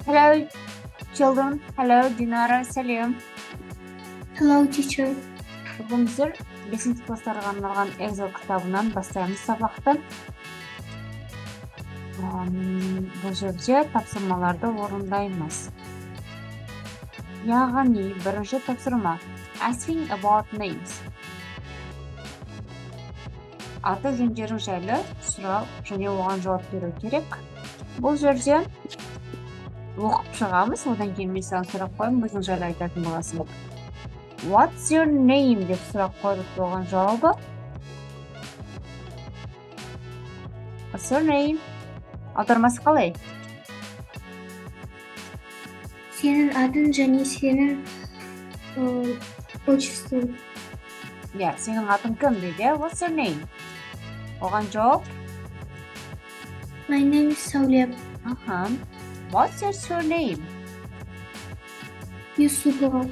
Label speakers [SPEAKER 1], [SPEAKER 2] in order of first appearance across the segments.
[SPEAKER 1] Hello, children. Hello, Dinara. Salam.
[SPEAKER 2] Hello, teacher.
[SPEAKER 1] Бүгін біздер 5 класстарға арналған Excel кітабынан бастаймыз сабақты. Бұл жерде тапсырмаларды орындаймыз. Яғни бірінші тапсырма asking about names. Аты жөндерің жайлы сұрау және оған жауап беру керек. Бұл жерде оқып шығамыз, одан кейін мен саған сұрақ қойып, өзің жайлы айтатын боласың. What's your name деп сұрақ қойып, оған жауабы. What's your name? Аудармасы қалай?
[SPEAKER 2] Сенің атың және сенің отчествоң.
[SPEAKER 1] Сенің атың кім дейді? What's your name? Оған жауап.
[SPEAKER 2] My name is Сауле.
[SPEAKER 1] What's your surname?
[SPEAKER 2] Юсупова.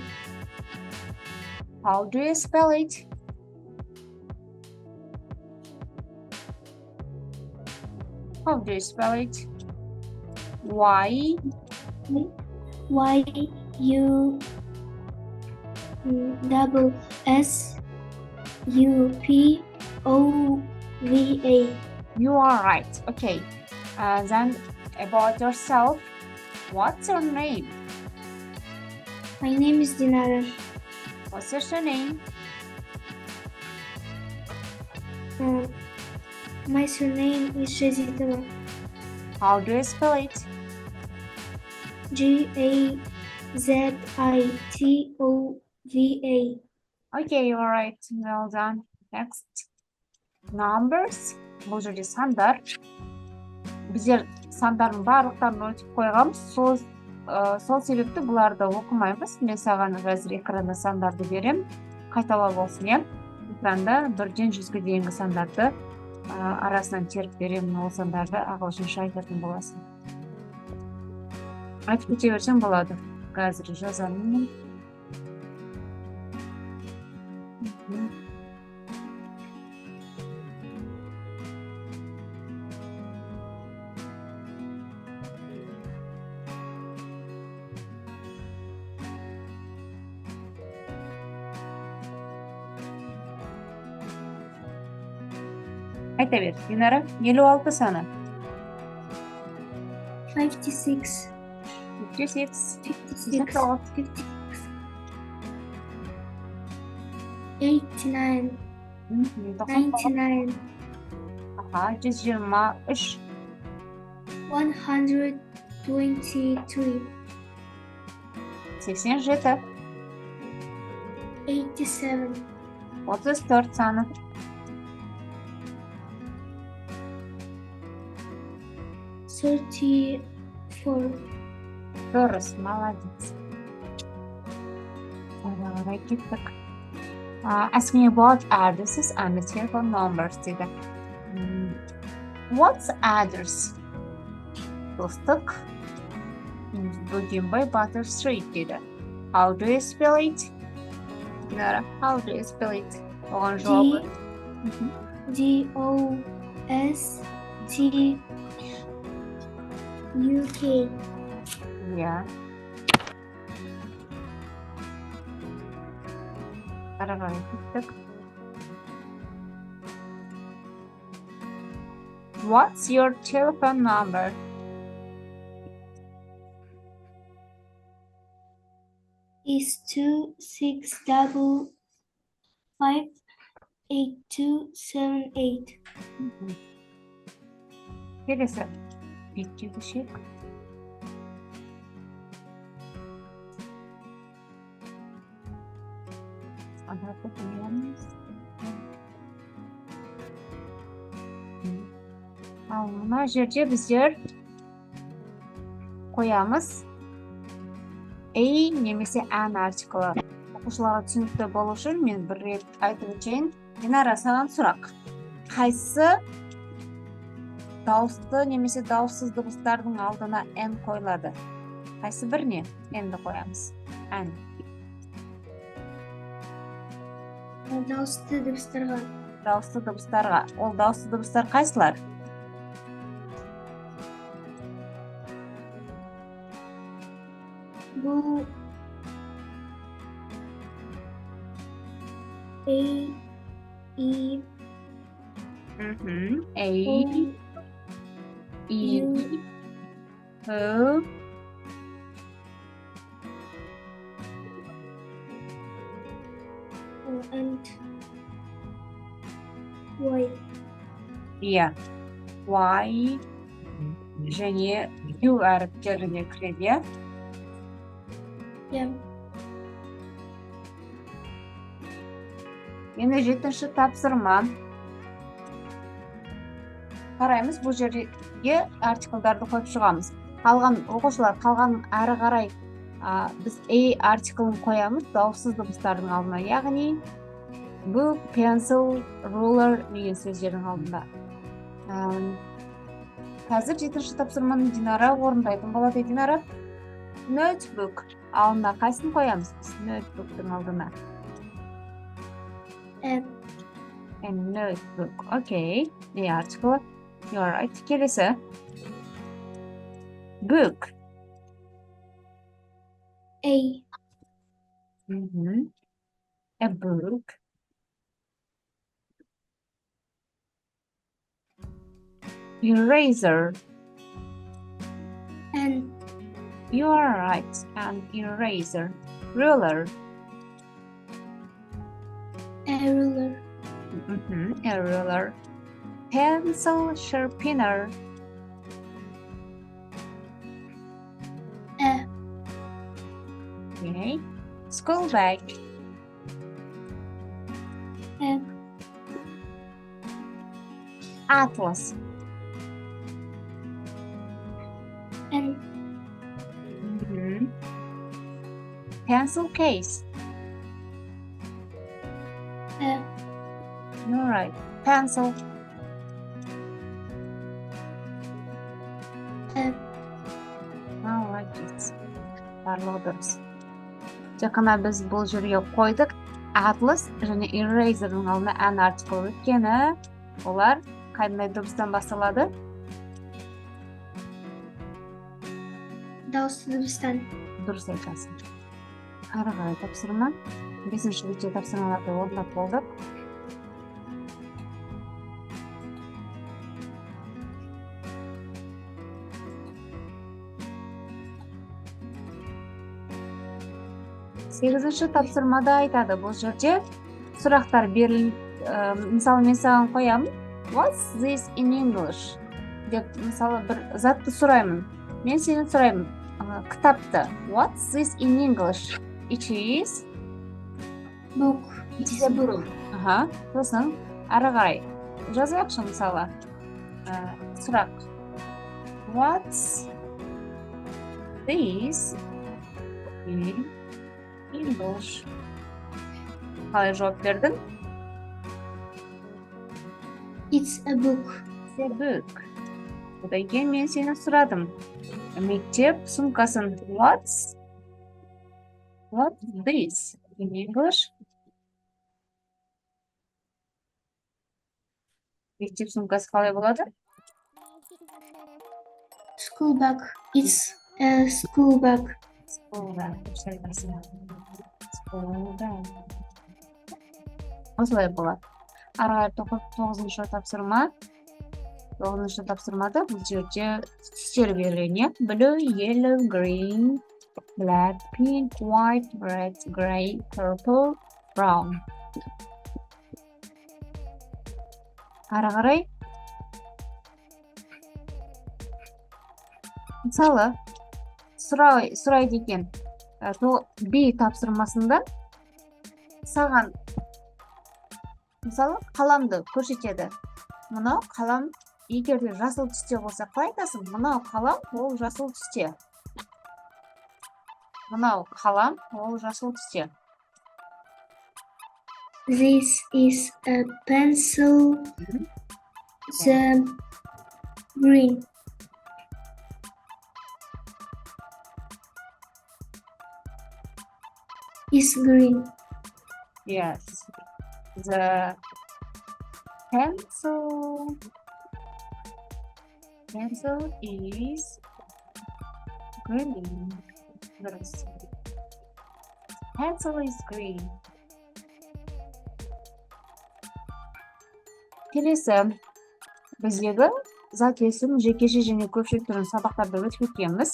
[SPEAKER 1] How do you spell it? How do you spell it? Y
[SPEAKER 2] U double S U P O V A.
[SPEAKER 1] You are right. Okay. Then about yourself. What's your name?
[SPEAKER 2] My name is Dinara.
[SPEAKER 1] What's your surname?
[SPEAKER 2] My surname is Jazitova.
[SPEAKER 1] How do you spell it?
[SPEAKER 2] Gazitova.
[SPEAKER 1] Okay, you are right. Well done. Next. Numbers. Бұл жерде сандар. Біздер сандардың барлықтарын өтіп қойғанбыз. Сол себепті бұларды оқымаймыз. Мен саған қазір экранда сандарды берем. Қайталап болсын, Экранда 1-ден 100-ге дейінгі сандарды арасынан теріп беремін. Ол сандарды ағылшынша айтатын боласың. Айтып кете берсем болады. Қазір жазамын. Айта бер, Динара, 56 саны.
[SPEAKER 2] 56.
[SPEAKER 1] 56.
[SPEAKER 2] 89. 99.
[SPEAKER 1] 123.
[SPEAKER 2] 123.
[SPEAKER 1] 87.
[SPEAKER 2] 87.
[SPEAKER 1] 34 саны.
[SPEAKER 2] 34.
[SPEAKER 1] Дұрыс, молодец. Қарай кеттік. Asking about addresses and telephone numbers дейді. What's address? Достық. Бөгенбай Батыр Street дейді. How do you spell it? Динара, how do you spell it? Оған жауабы.
[SPEAKER 2] DOSTUK.
[SPEAKER 1] Қарай кеттік. What's your telephone number?
[SPEAKER 2] Is 26558278.
[SPEAKER 1] Келесі. Беттегі шек. Анарды қоямыз. Ал мына жерде біздер қоямыз A немесе N артиклі. Оқушыларға түсінікті болу үшін мен бір рет айтып өтейін. Динара, саған сұрақ. Қайсы дауысты немесе дауыссыз дыбыстардың алдына N қойылады? Қайсы біріне N-ді қоямыз? N.
[SPEAKER 2] Дауысты дыбыстарға.
[SPEAKER 1] Дауысты дыбыстарға. Ол дауысты дыбыстар қайсылар? Дауысты дыбыстар қайсылар? Дауысты дыбыстар қайсылар? Дауысты дыбыстар қайсылар? Ол дауысты дыбыстар қайсылар? Дауысты дыбыстар қайсылар? Ол дауысты дыбыстар қайсылар? Дауысты дыбыстар қайсылар? Дауысты дыбыстар қайсылар?
[SPEAKER 2] Bu A, E,
[SPEAKER 1] A,
[SPEAKER 2] O,
[SPEAKER 1] E,
[SPEAKER 2] U,
[SPEAKER 1] O,
[SPEAKER 2] and Y.
[SPEAKER 1] иә. Y және U әріптеріне кіреді, иә?
[SPEAKER 2] Yeah.
[SPEAKER 1] Енді 7-ші тапсырма. Қараймыз, бұл жерге артиклдарды қойып шығамыз. Қалған оқушылар қалған әрі қарай біз A артиклін қоямыз дауыссыз дыбыстардың алдына, яғни book, pencil, ruler деген сөздердің алдында. Қазір 7-ші тапсырманы Динара орындайтын болады. Динара, notebook алдына қайсысын қоямыз біз? Notebook'тың алдына. And notebook. Okay. A article. You are right. Келесі. Book.
[SPEAKER 2] A,
[SPEAKER 1] A book. Eraser.
[SPEAKER 2] N,
[SPEAKER 1] You are right. An eraser. Ruler.
[SPEAKER 2] A ruler.
[SPEAKER 1] A ruler. Pencil sharpener.
[SPEAKER 2] A,
[SPEAKER 1] Okay. School bag.
[SPEAKER 2] A,
[SPEAKER 1] Atlas.
[SPEAKER 2] N,
[SPEAKER 1] Pencil case.
[SPEAKER 2] A,
[SPEAKER 1] You're right. Pencil.
[SPEAKER 2] A.
[SPEAKER 1] All right. Барлығы дұрыс. Тек қана біз бұл жерге қойдық. Atlas және eraser'ның алдына an article өткені. Олар қандай дыбыстан басталады?
[SPEAKER 2] Дауысты дыбыстан.
[SPEAKER 1] Дұрыс айтасың. Ары қарай тапсырма. 5-ші бетте тапсырмаларды орындап болдық. Сегізінші тапсырмада айтады. Бұл жерде сұрақтар беріліп, мысалы мен саған қоямын. What's this in English? Деп, мысалы, бір затты сұраймын. Мен сені сұраймын. Кітапты. What's this in English? It is
[SPEAKER 2] Book. It is a book.
[SPEAKER 1] Сосын ары қарай жазайықшы, мысалы. Сұрақ. What's this in English? Қалай жауап бердің?
[SPEAKER 2] It's a book.
[SPEAKER 1] It's a book. Одан кейін мен сені сұрадым. Мектеп сумкасын. What's this in English? Мектеп сумкасы қалай болады?
[SPEAKER 2] School bag. It's a school bag.
[SPEAKER 1] Осылай болады. Ары қарай 9-шы тапсырма. 9-шы тапсырмада бұл жерде түстер берілген. Blue, yellow, green, black, pink, white, red, gray, purple, brown. Ары қарай. Мысалы, сұрайды екен. B тапсырмасында саған мысалы қаламды көрсетеді. Мынау қалам егер де жасыл түсте болса, қалай айтасың? Мынау қалам ол жасыл түсте. Мынау қалам ол жасыл түсте.
[SPEAKER 2] This is a pencil. The green. Is green.
[SPEAKER 1] Yes. The pencil is green. Дұрыс. Pencil is green. Келесі біздегі зат есім жекеше және көпшілік түрін сабақтарда өтіп өткенбіз.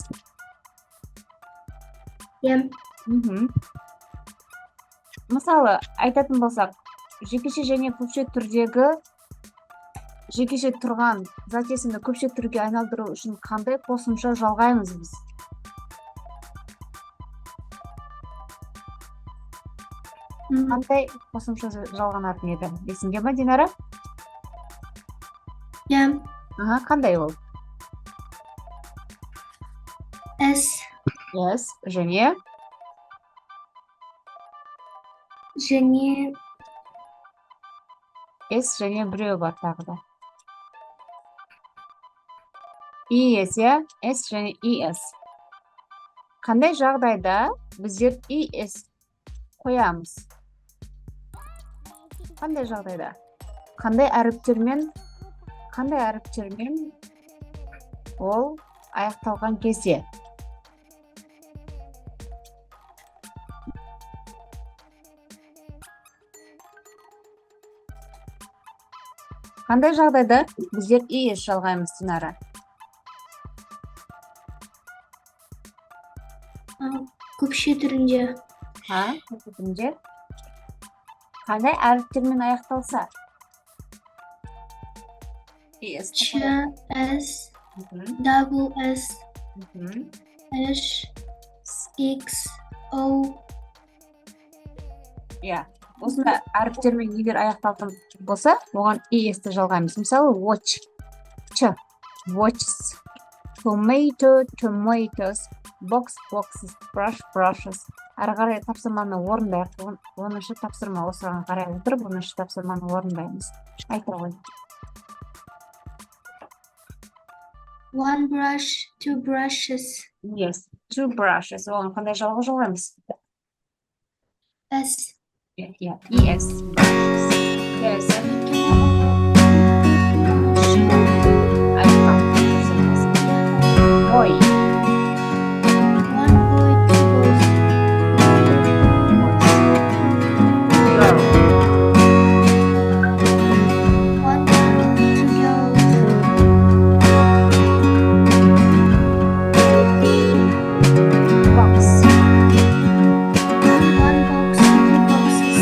[SPEAKER 2] Иә.
[SPEAKER 1] Мысалы, айтатын болсақ, жекеше және көпшілік түрдегі жекеше тұрған зат есімді көпшілік түрге айналдыру үшін қандай қосымша жалғаймыз біз? Қандай қосымша жалғанатын еді? Есіңде ме, Динара?
[SPEAKER 2] Иә.
[SPEAKER 1] Қандай ол?
[SPEAKER 2] S.
[SPEAKER 1] Yes, және?
[SPEAKER 2] Және
[SPEAKER 1] S және біреу бар тағы да. ES, иә? S және ES. Қандай жағдайда біздер ES қоямыз? Қандай жағдайда? Қандай әріптермен ол аяқталған кезде? Қандай жағдайда біздер ES жалғаймыз, Динара?
[SPEAKER 2] көкше түрінде.
[SPEAKER 1] Көкше түрінде. Қандай әріптермен аяқталса? ES.
[SPEAKER 2] Ч, S, double S, H, X, O.
[SPEAKER 1] Иә. Осында әріптермен егер аяқталған болса, оған ES-ті жалғаймыз. Мысалы, watch, Ч, watches, tomato, tomatoes, box, boxes, brush, brushes. Ары қарай тапсырманы орындайық. Оныншы тапсырма осыған қарай отырып, оныншы тапсырманы орындаймыз. Айта ғой.
[SPEAKER 2] One brush, two brushes.
[SPEAKER 1] Yes, two brushes. Оған қандай жалғы жалғаймыз?
[SPEAKER 2] S.
[SPEAKER 1] Yeah, ES. Yes. Boy.
[SPEAKER 2] One boy, two boys.
[SPEAKER 1] Girl.
[SPEAKER 2] One girl, two girls.
[SPEAKER 1] Box.
[SPEAKER 2] One box, two boxes.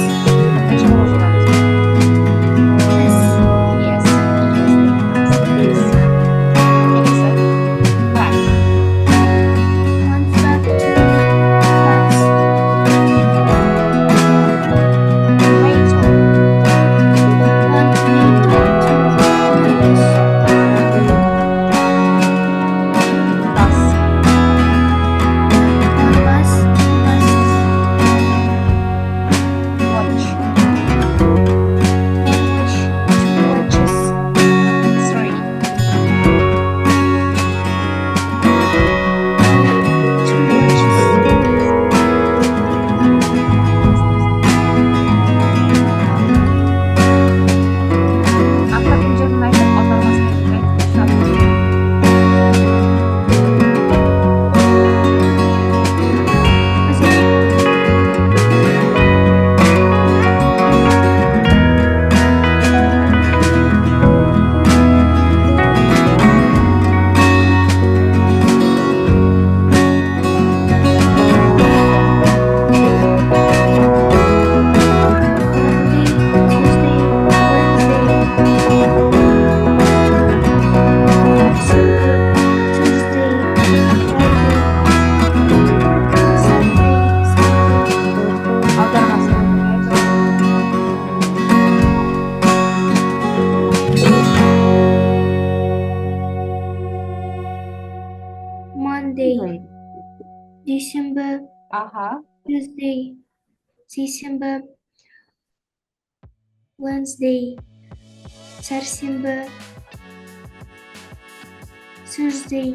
[SPEAKER 2] S.
[SPEAKER 1] Yes. Yes. Flag.
[SPEAKER 2] One flag, two flags.
[SPEAKER 1] Tomato.
[SPEAKER 2] One tomato, two tomatoes.
[SPEAKER 1] Bus.
[SPEAKER 2] One bus, two buses.
[SPEAKER 1] Watch.
[SPEAKER 2] Watch, two watches.
[SPEAKER 1] Three.
[SPEAKER 2] Two watches.
[SPEAKER 1] Ақтардың жерін айтып, аудармасын айтып.
[SPEAKER 2] Monday, Tuesday, Wednesday. Tuesday, Friday, Saturday, Sunday.
[SPEAKER 1] Аудармасын
[SPEAKER 2] Monday, December,
[SPEAKER 1] Аха.
[SPEAKER 2] Tuesday, December, Wednesday, Saturday, Thursday.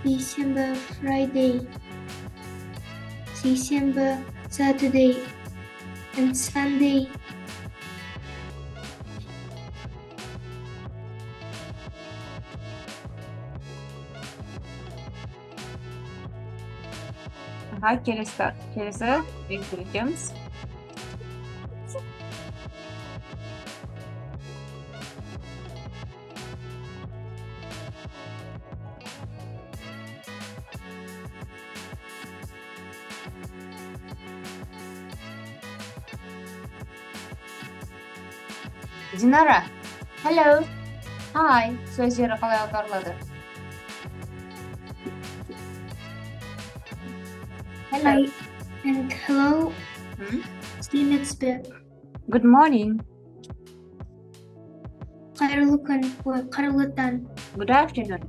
[SPEAKER 2] December, Friday, December, Saturday, and Sunday.
[SPEAKER 1] келесі өтеміз. Динара, hello, hi, сөздері қалай аударылады?
[SPEAKER 2] Hi and hello. Сәлеметсіз.
[SPEAKER 1] Good morning.
[SPEAKER 2] Қайырлы күн, қайырлы таң.
[SPEAKER 1] Good afternoon.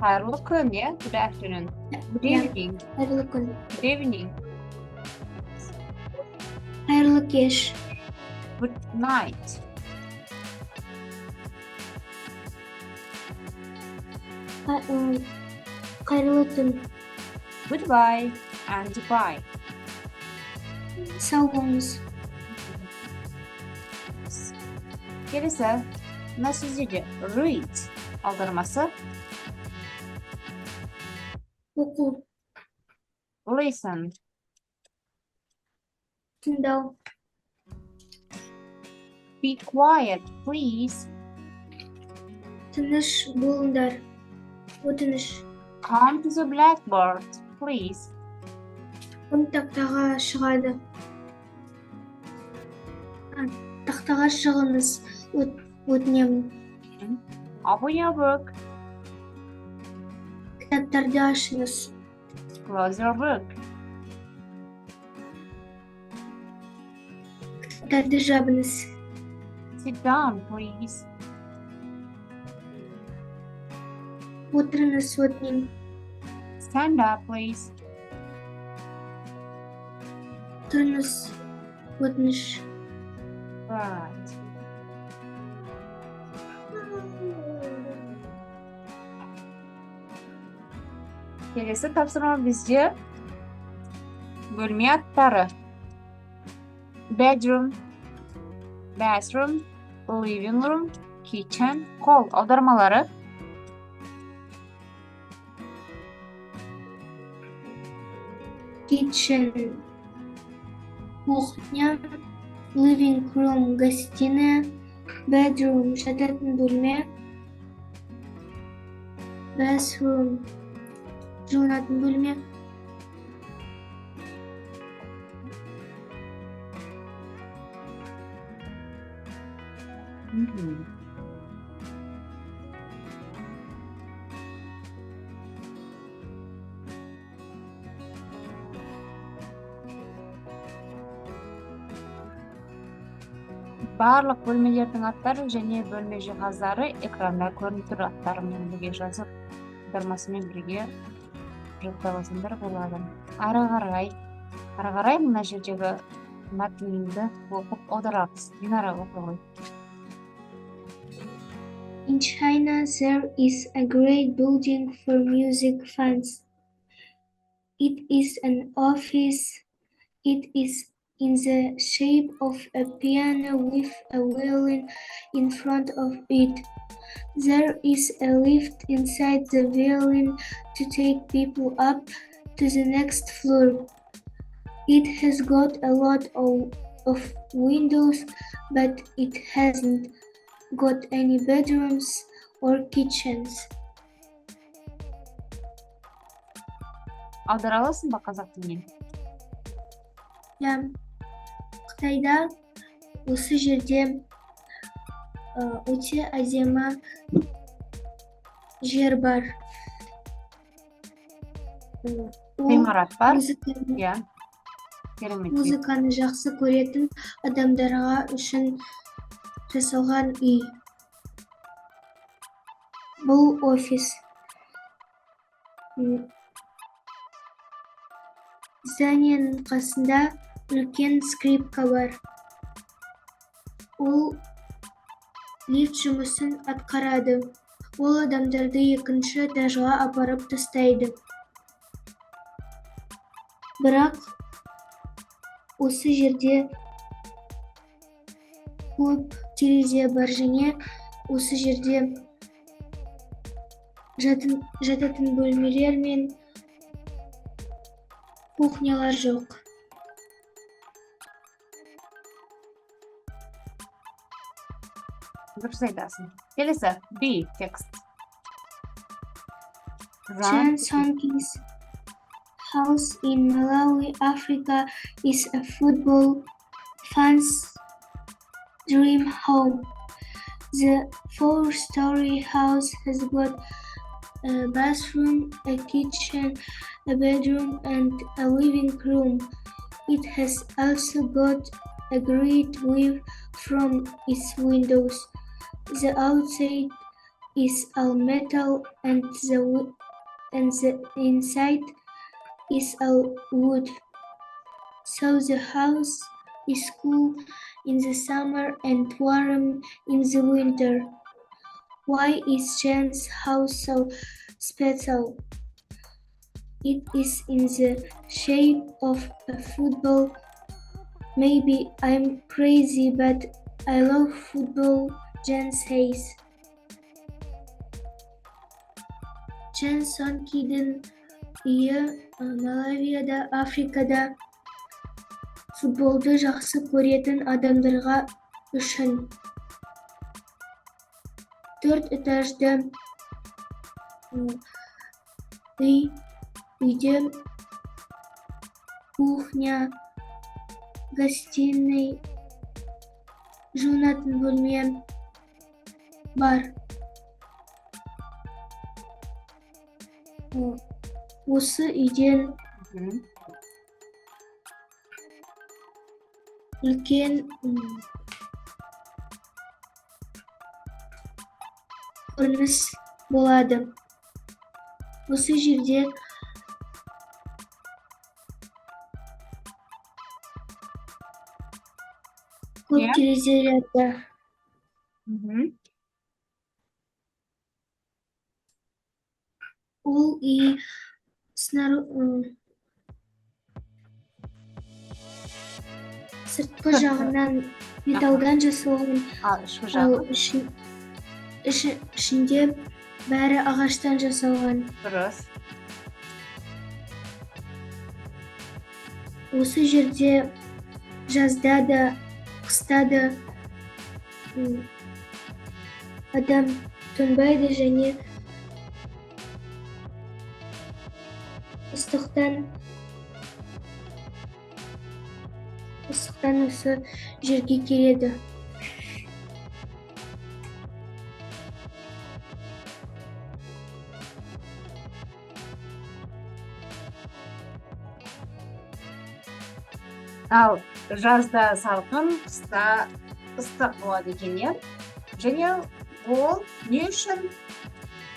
[SPEAKER 1] Қайырлы күн, yeah? Good afternoon. Good evening.
[SPEAKER 2] Қайырлы күн.
[SPEAKER 1] Good evening.
[SPEAKER 2] Қайырлы кеш.
[SPEAKER 1] Good night.
[SPEAKER 2] Қайырлы түн.
[SPEAKER 1] Goodbye and bye.
[SPEAKER 2] Сау болыңыз.
[SPEAKER 1] Келесі, мына сөздерде read аудармасы,
[SPEAKER 2] Оқу,
[SPEAKER 1] listen,
[SPEAKER 2] тыңдау.
[SPEAKER 1] be quiet, please,
[SPEAKER 2] Тыныш болыңдар. Өтініш.
[SPEAKER 1] come to the blackboard, please,
[SPEAKER 2] Кім тақтаға шығады? Тақтаға шығыңыз. Өтінемін.
[SPEAKER 1] open your book,
[SPEAKER 2] Кітаптарды ашыңыз.
[SPEAKER 1] close your book,
[SPEAKER 2] Кітаптарды жабыңыз.
[SPEAKER 1] sit down, please,
[SPEAKER 2] Отырыңыз, өтінемін.
[SPEAKER 1] stand up, please,
[SPEAKER 2] Тұрыңыз. Өтініш.
[SPEAKER 1] right. Келесі тапсырма бізде бөлме аттары. Bedroom, bathroom, living room, kitchen, hall аудармалары.
[SPEAKER 2] Kitchen. Кухня. Living room. Гостиная. Bedroom. Жататын бөлме. Bathroom. Жуынатын бөлме.
[SPEAKER 1] Барлық бөлмелердің аттары және бөлме жиһаздары экранда көрініп тұр. Аттарымен бірге жазып, аудармасымен бірге жаттап болады. Ары қарай мына жердегі мәтінді оқып аударамыз. Динара оқы ғой.
[SPEAKER 2] In China, there is a great building for music fans. It is an office. It is in the shape of a piano with a violin in front of it. There is a lift inside the violin to take people up to the next floor. It has got a lot of windows, but it hasn't got any bedrooms or kitchens.
[SPEAKER 1] Аудара аласың ба қазақ тілінен?
[SPEAKER 2] Қытайда осы жерде өте әдемі жер бар.
[SPEAKER 1] Ғимарат бар?
[SPEAKER 2] Музыканы
[SPEAKER 1] Иә. Керемет.
[SPEAKER 2] музыканы жақсы көретін адамдарға үшін жасалған үй. Бұл офис. Зданияның қасында үлкен скрипка бар. Ол лифт жұмысын атқарады. Ол адамдарды екінші этажға апарып тастайды. Бірақ осы жерде көп терезе бар және осы жерде жататын бөлмелер мен кухнялар жоқ.
[SPEAKER 1] Дұрыс айтасың. Келесі, B текст.
[SPEAKER 2] Jan Sonki's house in Malawi, Africa is a football fan's dream home. The four-story house has got a bathroom, a kitchen, a bedroom, and a living room. It has also got a great view from its windows. The outside is all metal and the inside is all wood. So the house is cool in the summer and warm in the winter. Why is Jan's house so special? It is in the shape of a football. Maybe I'm crazy, but I love football, Jan says. Jan Sonki'дің үйі Малавияда, Африкада футболды жақсы көретін адамдарға үшін. 4 этажды үйде кухня, гостиный, жуынатын бөлме бар. Осы үйден үлкен көрініс болады. Осы жерде көп терезелер бар. Ол үй сыртқы жағынан металдан жасалған, ал ішінде бәрі ағаштан жасалған.
[SPEAKER 1] Дұрыс.
[SPEAKER 2] Осы жерде жазда да, қыста да адам тоңбайды және ыстықтан осы жерге келеді.
[SPEAKER 1] Ал жазда салқын, қыста ыстық болады екен, иә? Және ол не үшін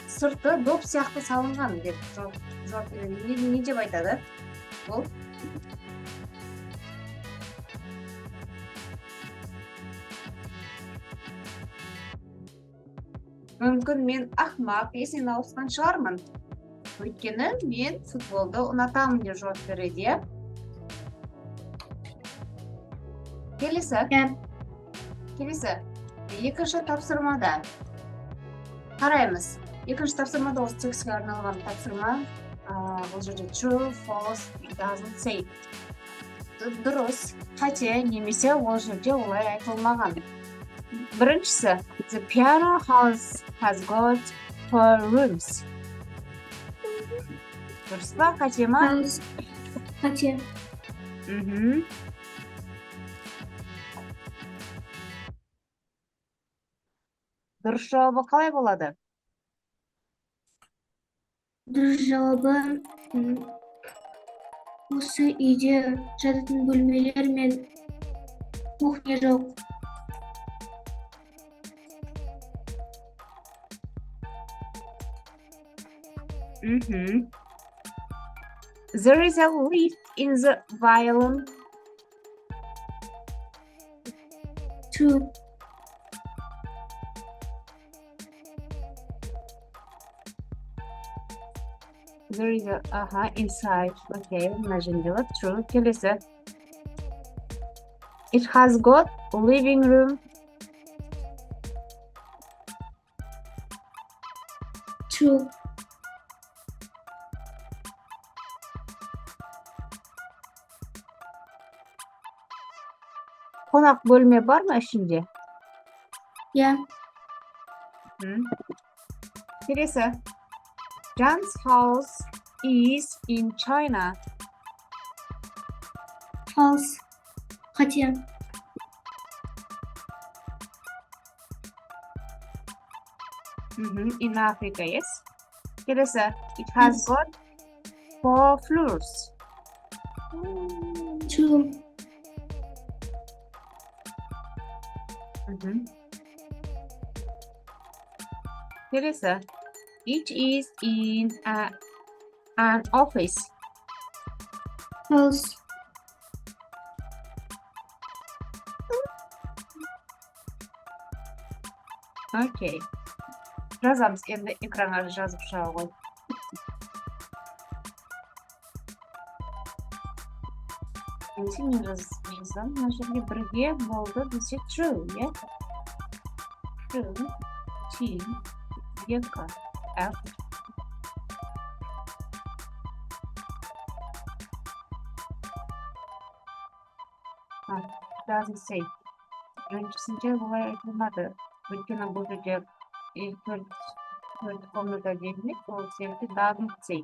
[SPEAKER 1] сырты доп сияқты салынған деп не деп айтады? Ол мүмкін мен ақымақ, есен ауысқан шығармын. Өйткені мен футболды ұнатамын деп жауап береді. Келесі. Екінші тапсырмада. Қараймыз. Екінші тапсырмада осы текстке арналған тапсырма. Бұл жерде true, false, doesn't say. Дұрыс, қате немесе ол жерде олай айтылмаған. Біріншісі, the piano house has got 4 rooms. Дұрыс па, қате ма?
[SPEAKER 2] Қате.
[SPEAKER 1] Дұрыс жауабы қалай болады?
[SPEAKER 2] Дұрыс жауабы осы үйде жататын бөлмелер мен кухня жоқ.
[SPEAKER 1] There is a lift in the violin.
[SPEAKER 2] True.
[SPEAKER 1] There is a inside. Okay, imagine true. Келесі. It has got living room.
[SPEAKER 2] True.
[SPEAKER 1] Konak bölme var mı şimdi?
[SPEAKER 2] Yeah.
[SPEAKER 1] Birisi. John's house is in China.
[SPEAKER 2] False. Хотя.
[SPEAKER 1] In Africa, yes. Birisi. It has
[SPEAKER 2] Yes.
[SPEAKER 1] got 4 floors.
[SPEAKER 2] True.
[SPEAKER 1] Birisi. It is in an office.
[SPEAKER 2] False.
[SPEAKER 1] Okay. Жазамыз енді экранға жазып шыға ғой. Енді мен жазам, мына жерге бірге болды десе true, иә? True, T, екі, F. Doesn't say. Біріншісінде олай айтылмады. Өйткені бұл жерде төрт комната дегенде ол себепті doesn't say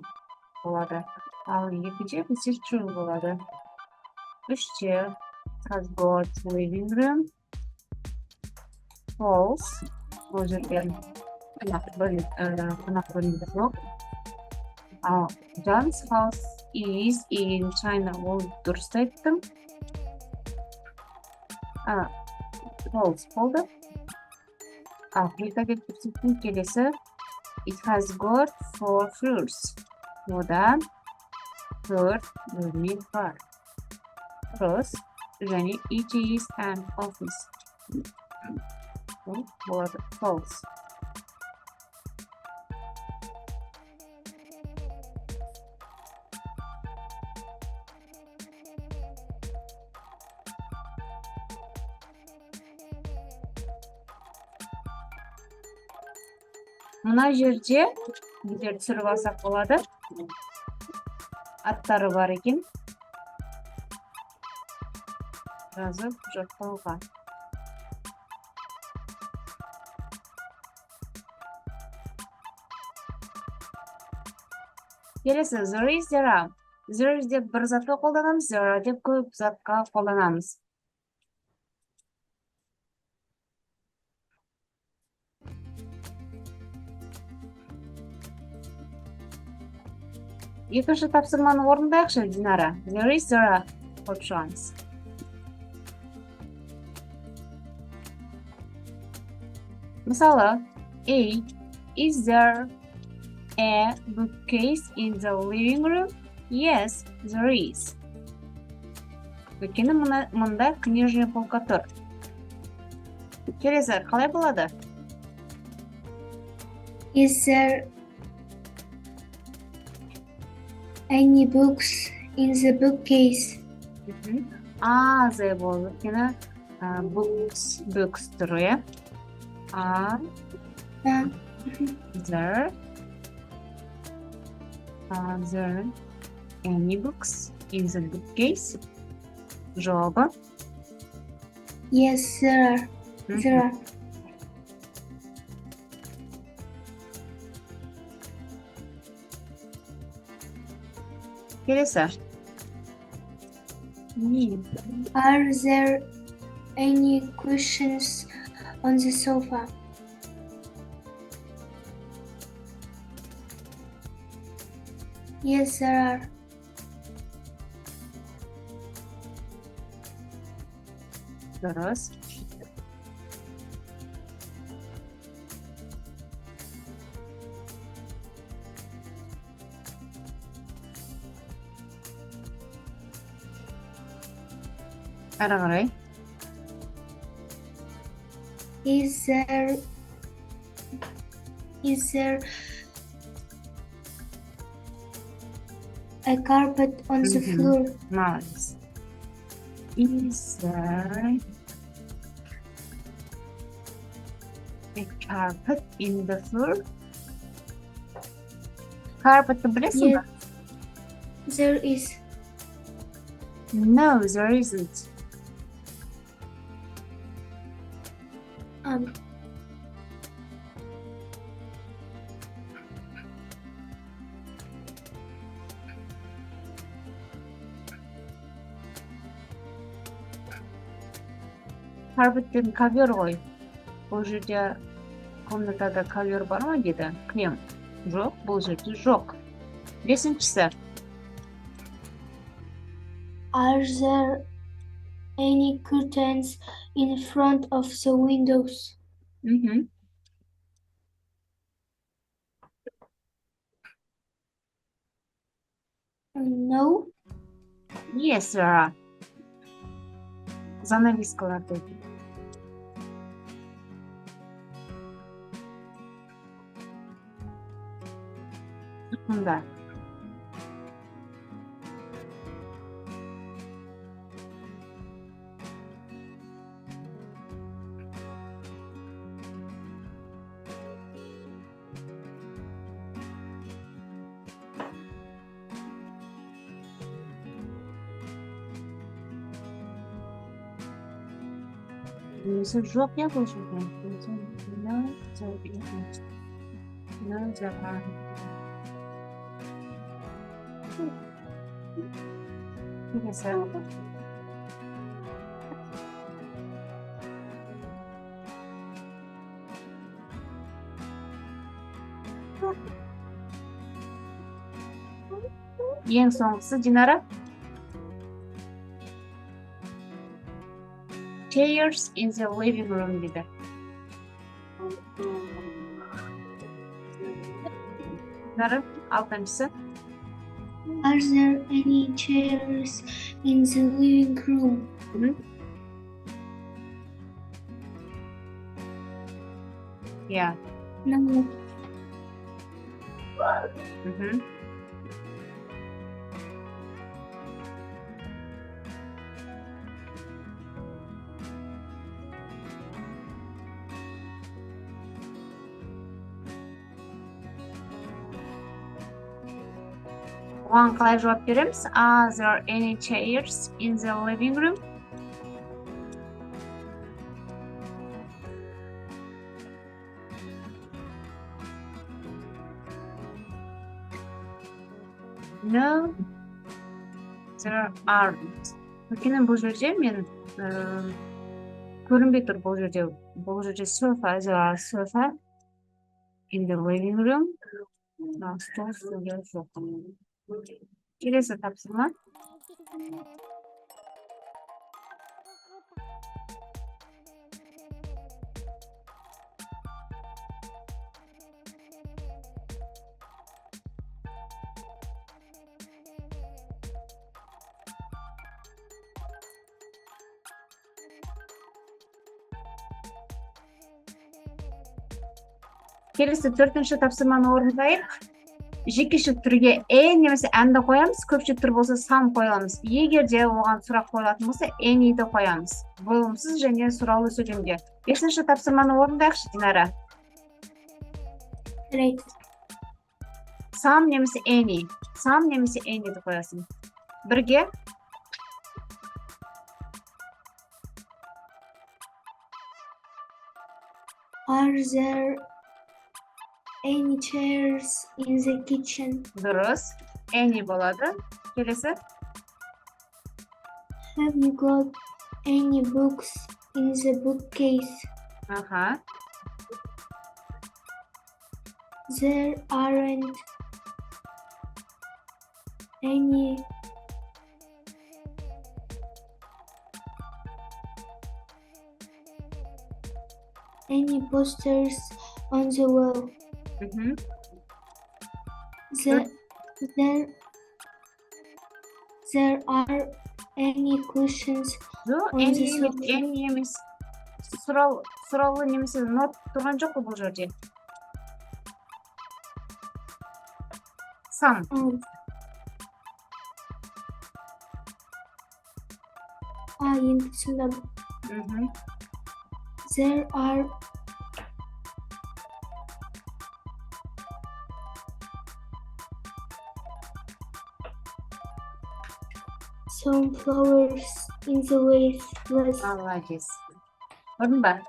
[SPEAKER 1] болады. Ал екінші бізде true болады. Үште has got living room. False. Бұл жерде қонақ бөлмесі жоқ. Ал John's house is in China. Ол дұрыс айттым. False болды. Afrika'da көрсеткен келесі. It has got 4 floors. Одан 4 бөлме бар. Дұрыс. Және it is an office. Бұл болады false. Мына жерде біздер түсіріп алсақ болады. Аттары бар екен. Жазып жаттауға. Келесі, there is, there are. There is деп бір затқа қолданамыз, there are деп көп затқа қолданамыз. Екінші тапсырманы орындайықшы, Динара. There is, there are options. Мысалы, A. Is there a bookcase in the living room? Yes, there is. Өйткені мұнда книжный полка тұр. Келесі, қалай болады?
[SPEAKER 2] Is there any books in the bookcase?
[SPEAKER 1] Зе болды. Өйткені books тұр, иә? There any books in the bookcase? Жауабы?
[SPEAKER 2] Yes, there are. There are.
[SPEAKER 1] Келесі.
[SPEAKER 2] Are there any cushions on the sofa? Yes, there are.
[SPEAKER 1] Дұрыс. Ары қарай.
[SPEAKER 2] Is there a carpet on the floor?
[SPEAKER 1] Молодец. Is there a carpet in the floor? Carpet'ı білесің ба?
[SPEAKER 2] There is.
[SPEAKER 1] No, there isn't.
[SPEAKER 2] Some.
[SPEAKER 1] Карпеттен ковер ғой. Бұл жерде комнатада ковер бар ма дейді. Кілем. Жоқ, бұл жерде жоқ. Бесіншісі.
[SPEAKER 2] Are there any curtains in front of the windows?
[SPEAKER 1] Мгм.
[SPEAKER 2] No.
[SPEAKER 1] Yes, there are. Занавескалар дейді. Сыртында. Немесе жоқ я бұл жерде. No, there isn't. No, there aren't. Келесі. Ең соңғысы Динара. Chairs in the living room дейді. Динара, алтыншысы.
[SPEAKER 2] Are there any chairs in the living room?
[SPEAKER 1] Yeah.
[SPEAKER 2] No.
[SPEAKER 1] Оған қалай жауап береміз? Are there any chairs in the living room? No, there aren't. Өйткені бұл жерде мен көрінбей тұр бұл жерде. Бұл жерде sofa, there are sofa in the living room. Стол студия жоқ. Келесі тапсырма. Келесі төртінші тапсырманы орындайық. Жекеше түрге немесе әнді қоямыз, көпшілік түр болса сам қойыламыз. Егер де оған сұрақ қойылатын болса, any'ді қоямыз. Болымсыз және сұраулы сөйлемге. Бесінші тапсырманы орындайықшы, Динара.
[SPEAKER 2] Right.
[SPEAKER 1] Сам немесе any. Сам немесе any'ді қоясың. Бірге.
[SPEAKER 2] Are there any chairs in the kitchen?
[SPEAKER 1] Дұрыс. Any болады. Келесі.
[SPEAKER 2] Have you got any books in the bookcase?
[SPEAKER 1] Аха.
[SPEAKER 2] There aren't any posters on the wall. There are any cushions on the sofa.
[SPEAKER 1] Any емес. Сұраулы немесе not тұрған жоқ қой бұл жерде. Some.
[SPEAKER 2] Енді түсіндім. There are some flowers in the vase.
[SPEAKER 1] Молодец. Орын ба?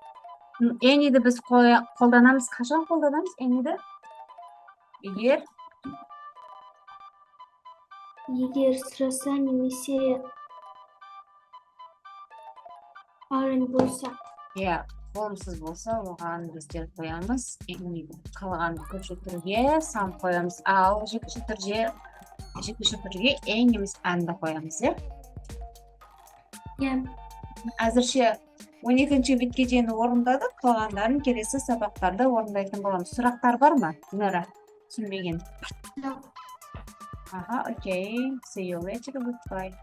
[SPEAKER 1] Any'ді біз қолданамыз. Қашан қолданамыз any'ді? Егер
[SPEAKER 2] сұраса немесе арын болса.
[SPEAKER 1] болымсыз болса, оған біздер қоямыз any'ді. Қалған көпшіл түрге сам қоямыз. Ал жекеше түрге any емес and'ды қоямыз, Әзірше 12-ші бетке дейін орындадық, қалғандарын келесі сабақтарда орындайтын боламыз. Сұрақтар бар ма? Динара, түсінбеген. Окей. See you later. Goodbye.